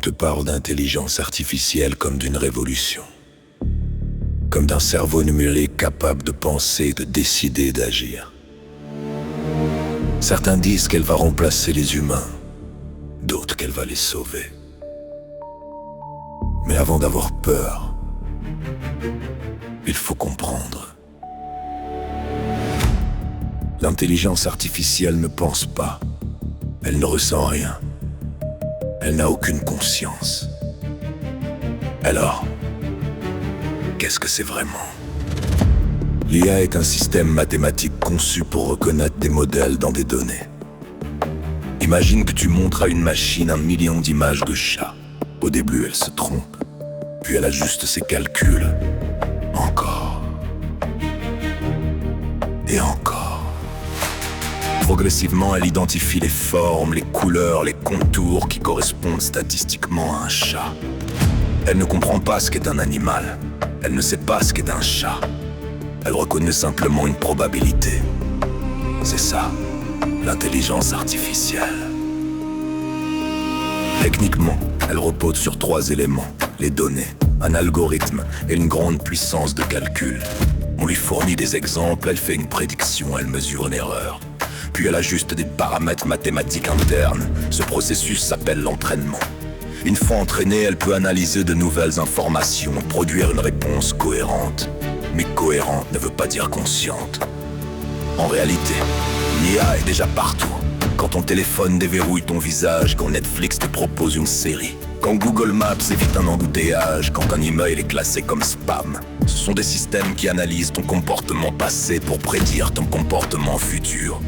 te parle d'intelligence artificielle comme d'une révolution, comme d'un cerveau numérique capable de penser, de décider, d'agir. Certains disent qu'elle va remplacer les humains, d'autres qu'elle va les sauver. Mais avant d'avoir peur, il faut comprendre. L'intelligence artificielle ne pense pas, elle ne ressent rien, elle n'a aucune conscience. Alors, qu'est-ce que c'est vraiment? L'IA est un système mathématique conçu pour reconnaître des modèles dans des données. Imagine que tu montres à une machine 1 million d'images de chats. Au début, elle se trompe, puis elle ajuste ses calculs. Encore. Et encore. Progressivement, elle identifie les formes, les couleurs, les contours qui correspondent statistiquement à un chat. Elle ne comprend pas ce qu'est un animal. Elle ne sait pas ce qu'est un chat. Elle reconnaît simplement une probabilité. C'est ça, l'intelligence artificielle. Techniquement, elle repose sur 3 éléments: les données, un algorithme et une grande puissance de calcul. On lui fournit des exemples, elle fait une prédiction, elle mesure une erreur. Puis elle ajuste des paramètres mathématiques internes. Ce processus s'appelle l'entraînement. Une fois entraînée, elle peut analyser de nouvelles informations, produire une réponse cohérente. Mais cohérente ne veut pas dire consciente. En réalité, l'IA est déjà partout. Quand ton téléphone déverrouille ton visage, quand Netflix te propose une série, quand Google Maps évite un embouteillage, quand un email est classé comme spam. Ce sont des systèmes qui analysent ton comportement passé pour prédire ton comportement futur.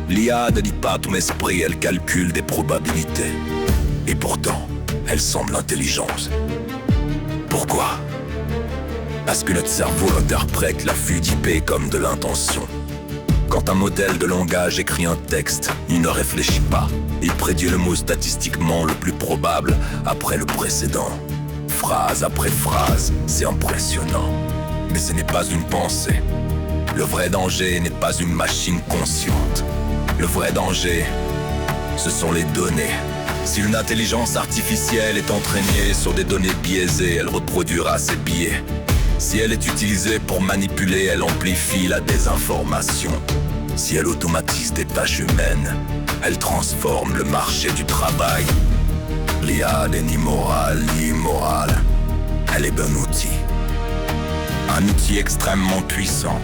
L'IA ne lit pas ton esprit, elle calcule des probabilités. Et pourtant, elle semble intelligente. Pourquoi? Parce que notre cerveau interprète la fuite IP comme de l'intention. Quand un modèle de langage écrit un texte, il ne réfléchit pas. Il prédit le mot statistiquement le plus probable après le précédent. Phrase après phrase, c'est impressionnant. Mais ce n'est pas une pensée. Le vrai danger n'est pas une machine consciente. Le vrai danger, ce sont les données. Si une intelligence artificielle est entraînée sur des données biaisées, elle reproduira ces biais. Si elle est utilisée pour manipuler, elle amplifie la désinformation. Si elle automatise des tâches humaines, elle transforme le marché du travail. L'IA n'est ni morale ni immorale. Elle est un outil. Un outil extrêmement puissant.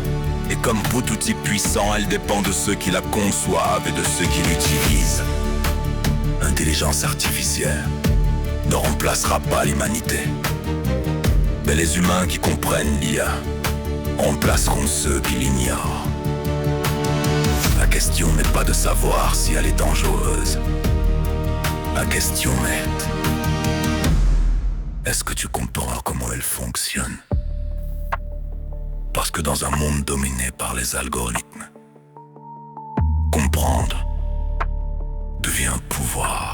Et comme tout outil puissant, elle dépend de ceux qui la conçoivent et de ceux qui l'utilisent. L'intelligence artificielle ne remplacera pas l'humanité. Mais les humains qui comprennent l'IA remplaceront ceux qui l'ignorent. La question n'est pas de savoir si elle est dangereuse. La question est-ce que tu comprends comment elle fonctionne? Parce que dans un monde dominé par les algorithmes, comprendre devient pouvoir.